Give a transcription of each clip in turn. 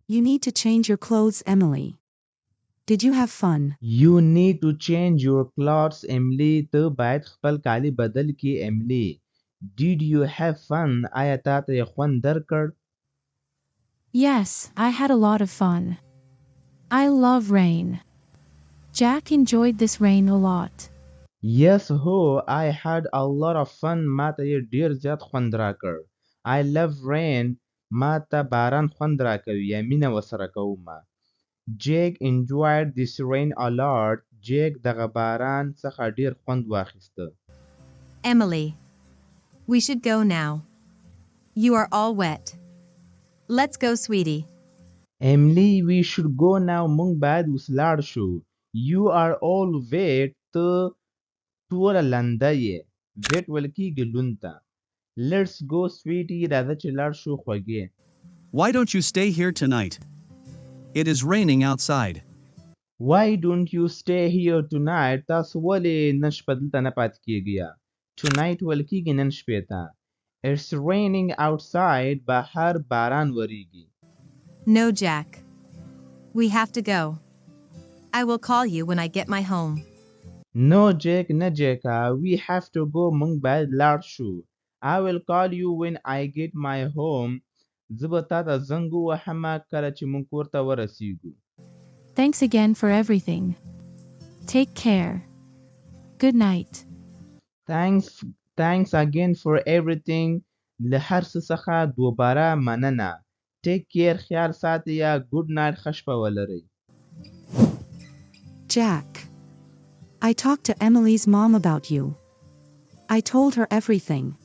You need to change your clothes, Emily. Did you have fun? You need to change your clothes, Emily. ته باید خپل کالي بدل کړې Emily. Did you have fun? آیا تا ته یې خوند درکړ؟ Yes, I had a lot of fun. I love rain. Jack enjoyed this rain a lot. Yes, ho, I had a lot of fun. ما ته یې ډیر زیات خوند راکړ. I love rain. ما ته باران خوند راکوي یا مینه ورسره کوم. Jake enjoyed this rain a lot. Jake دغه باران څخه ډیر خوند واخیسته. Emily, we should go now. You are all wet. Let's go, sweetie. Emily, we should go now. مونږ باید اوس لاړ شو. You are all wet. ته ټوله لنده یې. Wet ویل کیږي لوند ته. Let's go, sweetie. راځه چې لاړ شو خوږې. Why don't you stay here tonight? It is raining outside. Why don't you stay here tonight? تاسو ولې نن شپه دلته نه پاتې کیږئ؟ Tonight ویل کیږي نن شپې ته. It's raining outside. بهر باران وریږي. No, Jack. We have to go. I will call you when I get my home. No, Jake, نه Jake. We have to go. مونږ باید لاړ شو. I will call you when I get my home. زه به تا ته زنګ ووهم کله چې مونږ کور ته ورسیږو. Thanks again for everything. Take care. Good night. Thanks again for everything. له هر څه څخه دوباره مننه. Take care. خیال ساتئ. Good night. ښه شپه ولرئ. Jack. I talked to Emily's mom about you. I told her everything.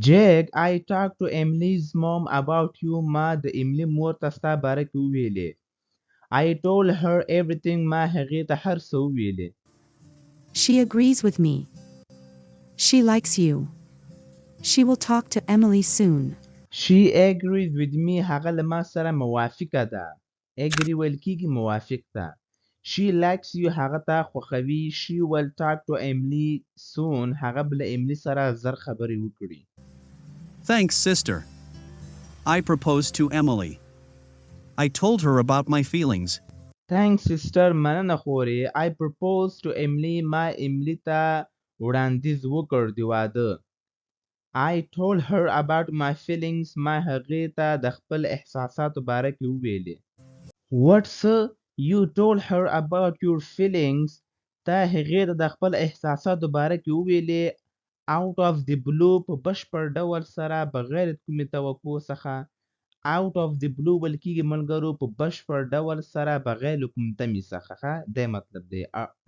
Jake, I talked to Emily's mom about you. ما د ایملی مور ته ستا باره کې وویلې. I told her everything. ما هغې ته هر څه وویلې. She agrees with me. She likes you. She will talk to Emily soon. She agrees with me. هغه له ما سره موافقه ده. Agree ویل کیږي موافق ده. She likes you. هغه ته خوښوي. She will talk to Emily soon. هغه به له ایملی سره زر خبرې وکړي. Thanks, sister. I proposed to Emily. I told her about my feelings. Thanks, sister. مننه خورې. I proposed to Emily. ما ایملی ته وړاندیز وکړ د واده. I told her about my feelings. ما هغې ته د خپل احساساتو باره کې وویلې. What, sir? You told her about your feelings. تا هغې ته د خپل احساساتو باره کې وویلې. Out of the blue. په بشپړ ډول سره بغیر کومې توقع څخه. Out of the blue ویل کیږي ملګرو په بشپړ ډول سره بغیر کوم تمې څخه. دا مطلب دی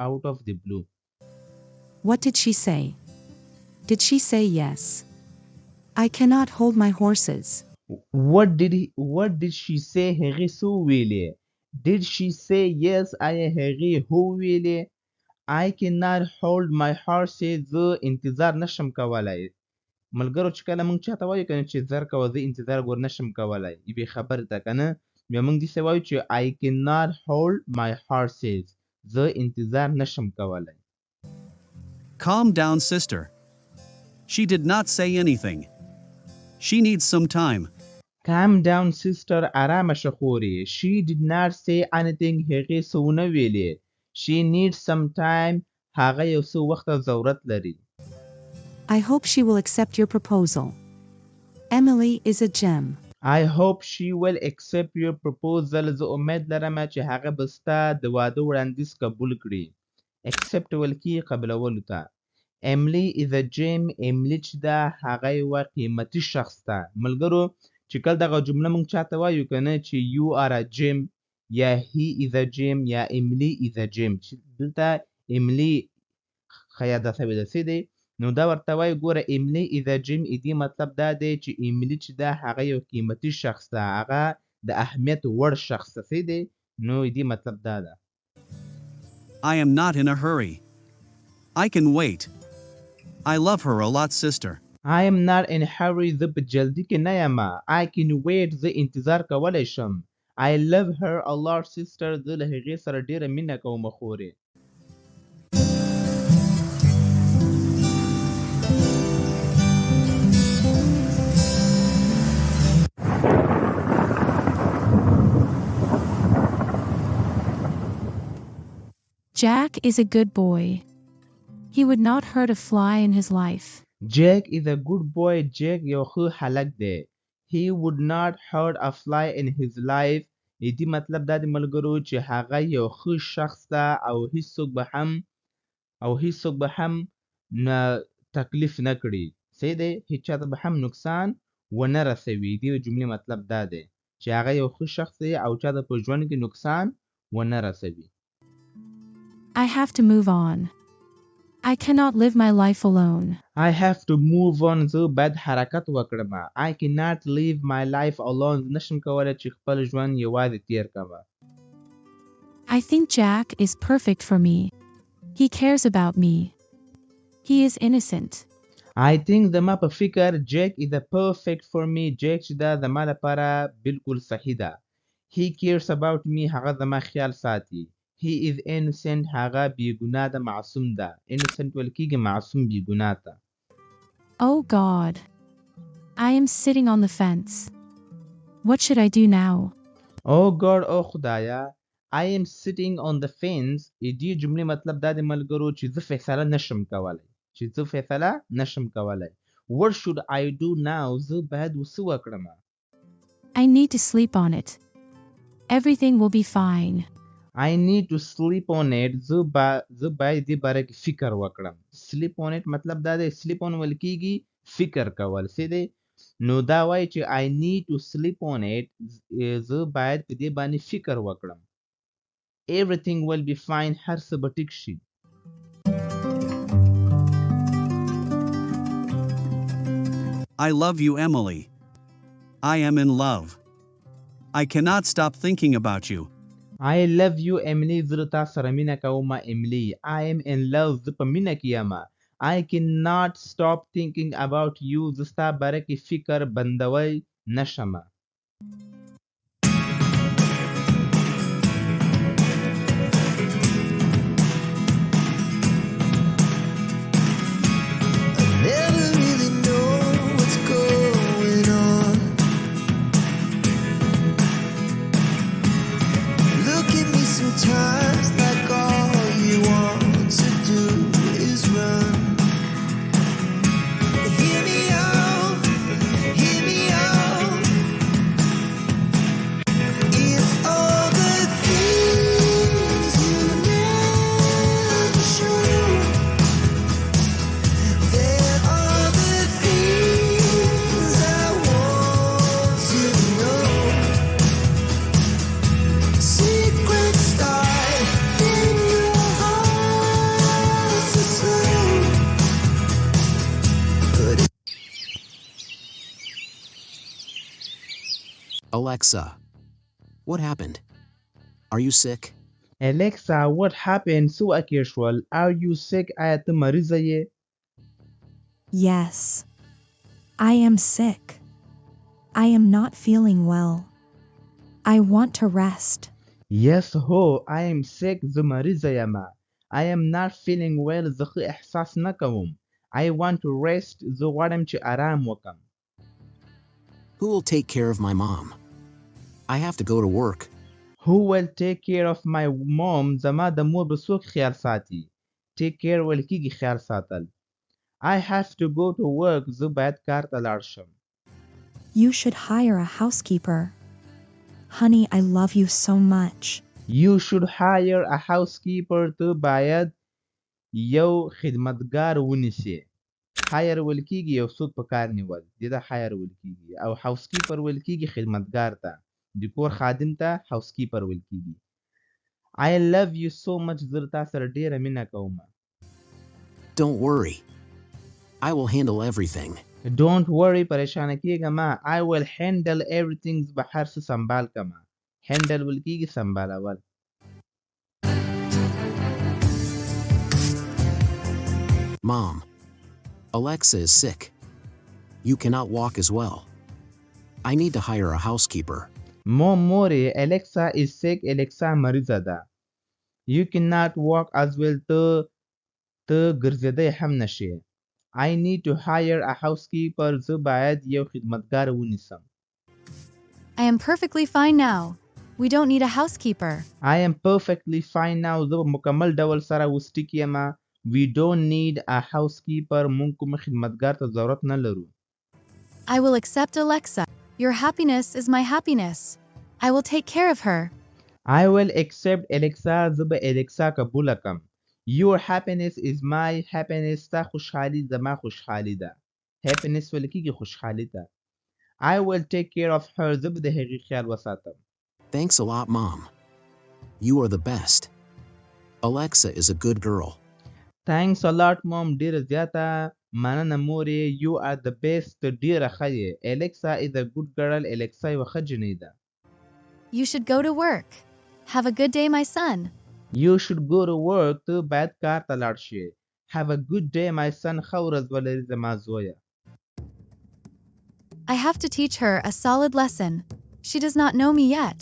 out of the blue. What did she say? Did she say yes? I cannot hold my horses. What did she say? هغې څه وویلې؟ Did she say yes? آیا هغې هو ویلې؟ I cannot hold my horses. زه انتظار نشم کولای. ملګرو چې کله موږ چاته وایو کنه چې زر کوه زه انتظار ګور نشم کولای یوې خبرې ته کنه بیا موږ داسې وایو چې I cannot hold my horses. زه انتظار نشم کولای. Calm down, sister. She did not say anything. She needs some time. Calm down, sister. آرامه شه خورې. She did not say anything. هغې څه ونه ویلې. She needs some time. هغه یو څه وخت ضرورت لري. I hope she will accept your proposal. Emily is a gem. I hope she will accept your proposal. زه امید لرم چې هغه به ستا د واده وړاندیز قبول کړي. Accept ویل کیږي قبلولو ته. Emily is a gem. Emily چې ده هغه یوه قیمتي شخص ده. ملګرو چې کله دغه جمله موږ چاته وایو کنه چې you are a gem یا he is a gem یا Emily is a gem چې دلته Emily خیاده شوې ده څه دی نو دا ورته وایي ګوره Emily is a gem دې مطلب دا دی چې Emily چې ده هغه یو قیمتي شخص ده هغه د اهمیت وړ شخص څه دی نو دې مطلب دا ده. I am not in a hurry. I can wait. I love her a lot, sister. I am not in a hurry. زه په جلدی کې نه یم. I can wait. زه انتظار کولی شم. I love her a lot, sister. زه له هغې سره ډېره مینه کوم خورې. Jack is a good boy. He would not hurt a fly in his life. Jack is a good boy. Jack یو ښه هلک دی. He would not hurt a fly in his life. دې مطلب دا د ملګرو چې هغه یو ښه شخص ده او هیڅوک به هم نه تکلیف نه کړي. صحیح دی؟ هیڅ چاته به هم نقصان ونه رسوي. دې جملې مطلب دا دی چې هغه یو ښه شخص دی او چاته په ژوند کې نقصان ونه رسوي. I have to move on. I cannot live my life alone. I have to move on. زه باید حرکت وکړم. I cannot live my life alone. نشم کولی چې خپل ژوند یوازې تیر کړم. I think Jack is perfect for me. He cares about me. He is innocent. I think زما په فکر Jack is a perfect for me. Jack چې دا زما لپاره بالکل صحیح ده. He cares about me. هغه زما خیال ساتي. He is innocent. هغه بیګناه ده، معصوم ده. Innocent ویل کېږي معصوم بیګناه ته. Oh God. I am sitting on the fence. What should I do now? Oh God. Oh خدایا. I am sitting on the fence. دې جملې مطلب دا د ملګرو چې زه فیصله نشم کولی. What should I do now? زه باید وڅه وکړم. I need to sleep on it. Everything will be fine. I need to sleep on it. زه باید دې باره کې فکر وکړم. Sleep on it مطلب دا دی sleep on ویل کېږي فکر کول. څه دی؟ نو دا وایي چې I need to sleep on it. زه باید په دې باندې فکر وکړم. Everything will be fine. هر څه به ټیک شي. I love you, Emily. I am in love. I cannot stop thinking about you. I love you, Emily. زه تا سره مینه کوم Emily. I am in love. زه په مینه کې یم. I cannot stop thinking about you. زه ستا باره کې فکر بندوی نشم. Sometimes like all you want to do is run. Hear me out, hear me out. It's all the things you never show. There are the things I want to know. Secrets Alexa, what happened? Are you sick? Alexa, what happened? څه واقع شول? Are you sick? آیا ته مریضه یې؟ Yes. I am sick. I am not feeling well. I want to rest. Yes, ho. I am sick. زه مریضه یم. I am not feeling well. زه ښه احساس نه کوم. I want to rest. زه غواړم چې آرام وکم. Who will take care of my mom? I have to go to work. Who will take care of my mom? زما د مور به څوک خیال ساتي. Take care ویل کېږي خیال ساتل. I have to go to work. زه باید کار ته لاړ شم. You should hire a housekeeper. Honey, I love you so much. You should hire a housekeeper. ته باید یو خدمتګار ونیسي. hire ویل کېږي یو څوک په کار نیول. دې ته hire ویل کېږي او housekeeper ویل کېږي خدمتګار ته. د کور خادم ته housekeeper ویل کېږي. I love you so much. زه تا سره ډېره مینه کوم. Don't worry. I will handle everything. Don't worry. پریشانه کېږه مه. I will handle everything. زه به هر څه سنبال کړم. handle ویل کېږي سنبالول. Mom, Alexa is sick. You cannot walk as well. I need to hire a housekeeper. Mori, Alexa is sick. Alexa مریضه ده. You cannot walk as well. ته ګرځېدی هم نشي. I need to hire a housekeeper. زه باید یو خدمتګار ونیسم. I am perfectly fine now. We don't need a housekeeper. I am perfectly fine now. زه په مکمل ډول سره اوس ټیک یم. We don't need a housekeeper. موږ کوم خدمتګار ته ضرورت نه لرو. I will accept Alexa. Your happiness is my happiness. I will take care of her. I will accept Alexa. زه به Alexa قبول کم. Your happiness is my happiness. ستا خوشحالي زما خوشحالي ده. Happiness ویل کېږي خوشحالي ته. I will take care of her. زه به د هغې خیال وساتم. Thanks a lot, Mom. You are the best. Alexa is a good girl. Thanks a lot, Mom. ډېره زیاته مننه مورې. You are the best. ډېره ښه یې. Alexa is a good girl. Alexa یوه ښه جنۍ ده. You should go to work. Have a good day, my son. You should go to work. ته باید کار ته لاړ شې. Have a good day, my son. ښه ورځ ولرې زما زویه. I have to teach her a solid lesson. She does not know me yet.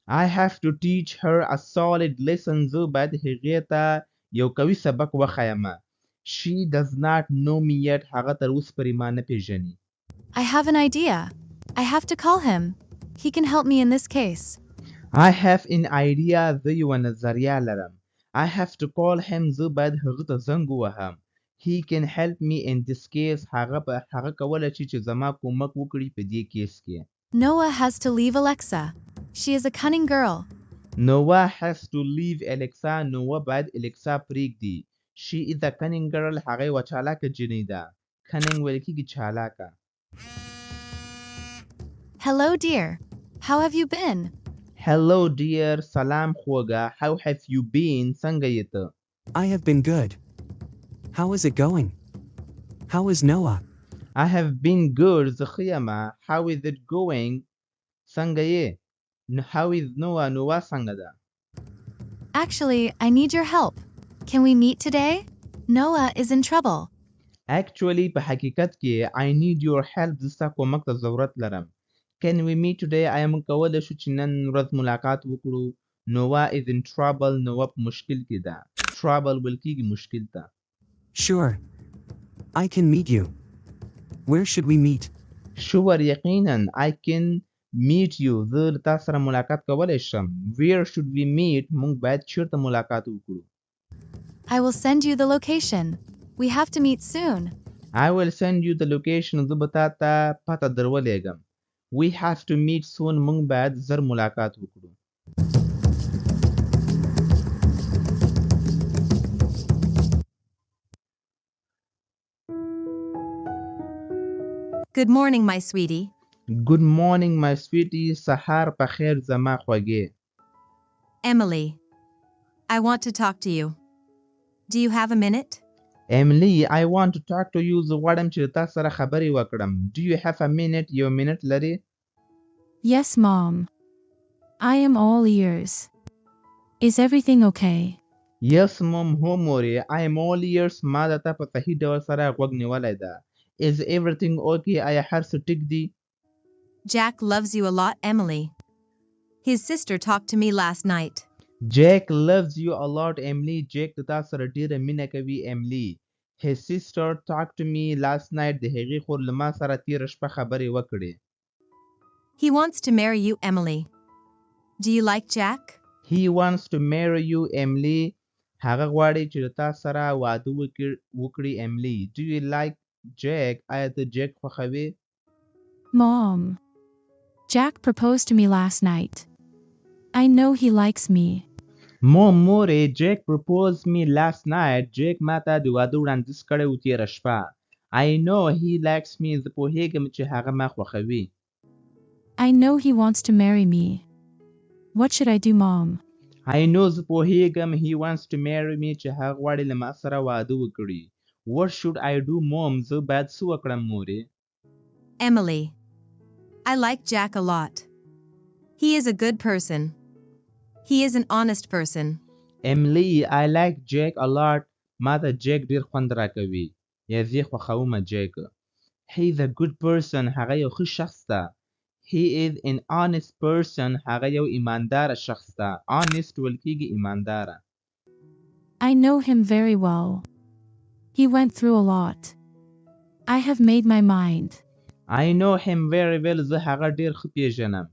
I have to teach her a solid lesson. زه باید هغې ته یو قوي سبق وښیم. She does not know me yet. هغه تر اوسه پورې ما نه پېژني. I have an idea. I have to call him. He can help me in this case. I have an idea. زه یوه نظریه لرم. I have to call him. زه باید هغه ته زنګ ووهم. He can help me in this case. هغه کولی شي چې زما کومک وکړي په دې کیس کې. Noah has to leave Alexa. She is a cunning girl. Noah has to leave Alexa. Noah باید Alexa پرېږدي. She is a cunning girl. هغه یوه چالاکه جنۍ ده. Cunning ویل کېږي چالاکه. Hello, dear. How have you been? Hello dear. سلام خوږه. How have you been? څنګه یې ته؟ I have been good. How is it going? How is Noah? I have been good. زه ښه یمه. How is it going? څنګه یې؟ How is Noah? Noah څنګه ده؟ Actually, I need your help. Can we meet today? Noah is in trouble. Actually په حقیقت کې I need your help. زه ستا کومک ته ضرورت لرم. Can we meet today? آیا موږ کولی شو چې نن ورځ ملاقات وکړو. Noah is in trouble. Noah په مشکل کې ده. Trouble ویل کېږي مشکل ته. Sure. I can meet you. Where should we meet? Sure. یقینا. I can meet you. زه له تا سره ملاقات کولی شم. Where should we meet? موږ باید چیرته ملاقات وکړو. I will send you the location. We have to meet soon. I will send you the location. زه به تا ته پته درولېږم. We have to meet soon. موږ باید زر ملاقات وکړو. Good morning, my sweetie. Good morning, my sweetie. سهار په خیر زما خوږې. Emily. I want to talk to you. Do you have a minute? Emily, I want to talk to you. زه غواړم چې تا سره خبرې وکړم. Do you have a minute? یو منټ لرې؟ Yes, Mom. I am all ears. Is everything okay? Yes, mom. هو مورې. I am all ears. ما د تا په صحیح ډول سره غوږ نیولی ده. Is everything okay? آیا هر څه ټیک دي؟ Jack loves you a lot, Emily. His sister talked to me last night. Jack loves you a lot, Emily. Jack د تا سره ډېره مینه کوي, Emily. His sister talked to me last night. د هغې خور له ما سره تېره شپه خبرې وکړې. He wants to marry you, Emily. Do you like Jack? He wants to marry you, Emily. هغه غواړي چې د تا سره واده وکړي, Emily. Do you like Jack? آیا ته Jack خوښوې؟ Mom. Jack proposed to me last night. I know he likes me. مورې. Jack proposed me last night. Jack ما ته د واده وړاندیز کړی و تېره شپه. I know he likes me. زه پوهېږم چې هغه ما خوښوي. I know he wants to marry me. What should I do, Mom? I know زه پوهېږم he wants to marry me چې هغه غواړي له ما سره واده وکړي. What should I do, Mom? زه باید څه وکړم مورې؟ Emily. I like Jack a lot. He is a good person. He is an honest person. Emily, I like Jack a lot. ما ته Jack ډېر خوند راکوي. یا زه خوښومه Jack. He is a good person. هغه یو ښه شخص ده. He is an honest person. هغه یو ایمانداره شخص ده. Honest ویل کېږي ایمانداره. I know him very well. He went through a lot. I have made my mind. I know him very well. زه هغه ډېر ښه پېژنم.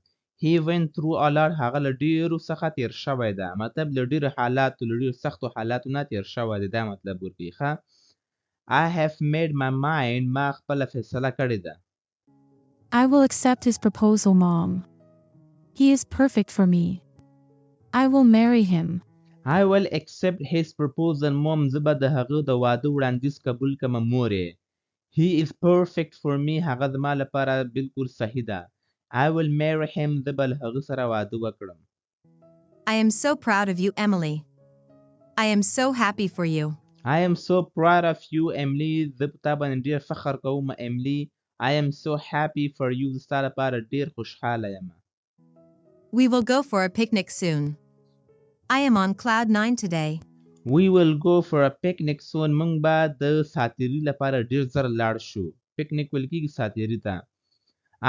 he went through a lot هغه له ډیرو څخه تیر شوی ده مطلب له ډیرو حالاتو له ډیرو سختو حالاتو نه تیر شوی دی دا مطلب ورکوي ښه I have made my mind ما خپله فیصله کړې ده I will accept his proposal, Mom. He is perfect for me. I will marry him. I will accept his proposal mom زه به د هغه د واده وړاندیز قبول کړم مورې He is perfect for me هغه زما لپاره بالکل صحیح ده I will marry him زه به له هغه سره واده وکړم I am so proud of you, Emily. I am so happy for you. I am so proud of you Emily زه په تا باندې ډېر فخر کوم Emily I am so happy for you زه ستا لپاره ډېر خوشحاله یم We will go for a picnic soon. I am on cloud 9 today. We will go for a picnic soon موږ به د ساتیري لپاره ډېر زر لاړ شو پکنیک ویل کېږي ساتیري ته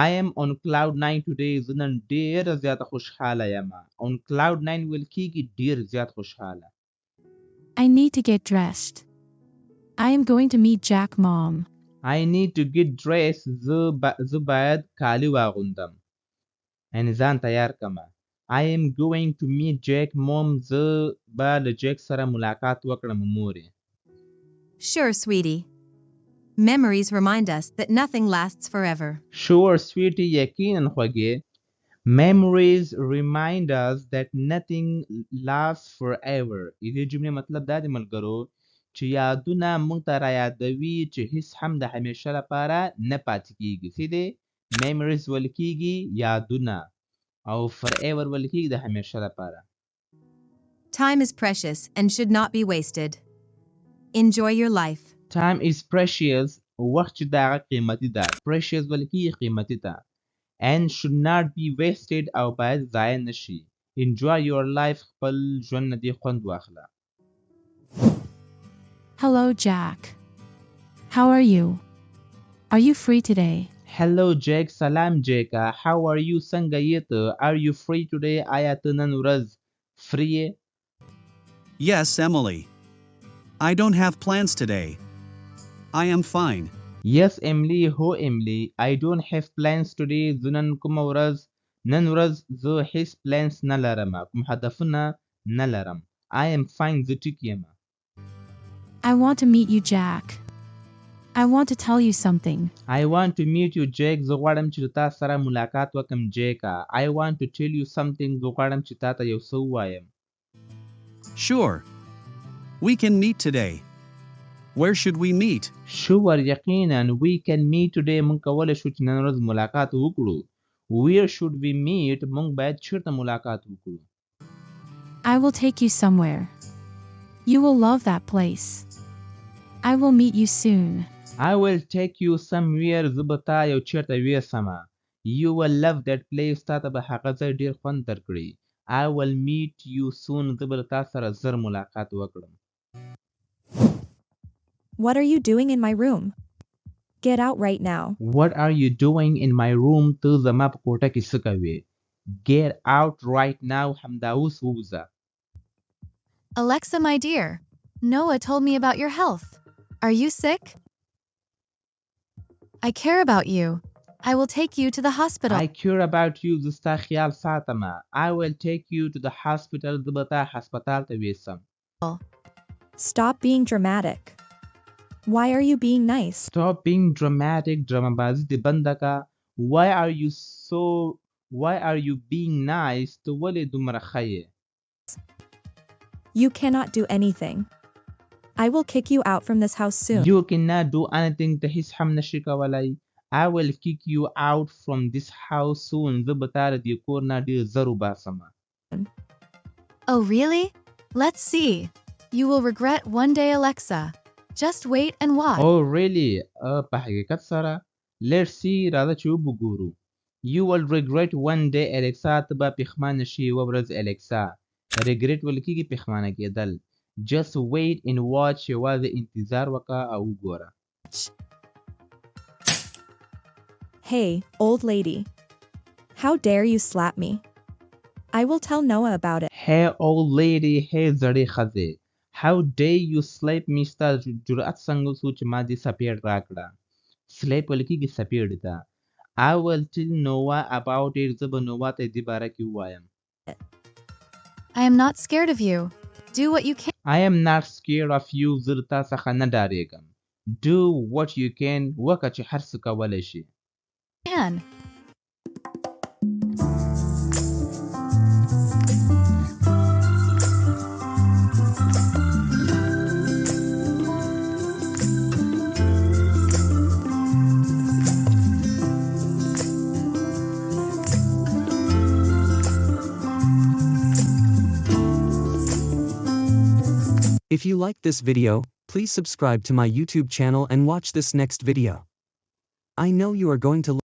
I am on cloud 9 today زه نن ډېره زیاته خوشحاله یم on cloud 9 ویل کېږي ډېر زیات خوشحاله I need to get dressed. I am going to meet Jack, Mom. I need to get dressed زه باید کالي واغوندم یعنې ځان تیار کړم I am going to meet Jack mom زه به له جیک سره ملاقات وکړم مورې Sure, sweetie. Memories remind us that nothing lasts forever. Sure sweetie یقینا خوږې Memories remind us that nothing lasts forever دې جملې مطلب دا دی ملګرو چې یادونه موږ ته رایادوي چې هیڅ هم د همیشه لپاره نه پاتې کیږي څه دی Memories ویل کېږي یادونه او forever ویل کېږي د همیشه لپاره Time is precious and should not be wasted. Enjoy your life. Time is precious وخت چې د هغه قیمتي ده precious ویل کېږي قیمتي ده and should not be wasted او باید ضایع نشي Enjoy your life خپل ژوند نه دې خوند واخله Hello, Jack. How are you? Are you free today? Hello Jack سلام Jack How are you څنګه یې ته Are you free today آیا ته نن ورځ free یې Yes, Emily. I don't have plans today. I am fine. Yes Emily هو Emily I don't have plans today زه نن کومه ورځ نن ورځ زه هیڅ plans نه لرم کوم هدفونه نه لرم I am fine زه ټیک یم I want to meet you, Jack. I want to tell you something. I want to meet you Jack زه غواړم چې تا سره ملاقات وکم Jack I want to tell you something زه غواړم چې تا ته یو څه ووایم Sure. We can meet today. Where should we meet? Sure یقینا we can meet today موږ کولی شو چې نن ورځ ملاقات وکړو Where should we meet موږ باید چیرته ملاقات وکړو I will take you somewhere. You will love that place. I will meet you soon. I will take you somewhere زه به تا یو چیرته ویسمه You will love that place تا ته به هغه ځای ډېر خوند درکړي I will meet you soon زه به تا سره زر ملاقات وکړم What are you doing in my room? Get out right now. What are you doing in my room ته زما په کوټه کې څه کوې Get out right now همدا اوس ووځه Alexa, my dear, Noah told me about your health. Are you sick? I care about you. I will take you to the hospital. I care about you زه ستا خیال ساتمه I will take you to the hospital زه به تا هسپتال ته ویسم Stop being dramatic. Why are you being nice? Stop being dramatic drama بازی دې بنده که Why are you being nice ته ولې دومره ښه یې You cannot do anything. I will kick you out from this house soon. You cannot do anything ته هیڅ هم نشي کولی I will kick you out from this house soon زه به تا له دې کور نه ډېر زر وباسمه Oh, really? Let's see. You will regret one day, Alexa. Just wait and watch. Oh really په حقیقت سره Let's see راځه چې وګورو You will regret one day Alexa ته به پښیمانه شي یوه ورځ Alexa regret ویل کېږي پښیمانه کېدل Just wait and watch یوازې انتظار وکړه او وګوره Hey, old lady. How dare you slap me? I will tell Noah about it. Hey old lady hey زړې ښځې How dare you slap me ستا جرأت څنګه شو چې ما دې سپېړ راکړه Slap ویل کېږي سپېړې ته I will tell Noah about it. زه به نووا ته دې باره کې ووایم. I am not scared of you. Do what you can. I am not scared of you. زه له تا څخه نه ډارېږم. Do what you can. وکړه چې هر څه کولی شي. If you liked this video, please subscribe to my YouTube channel and watch this next video. I know you are going to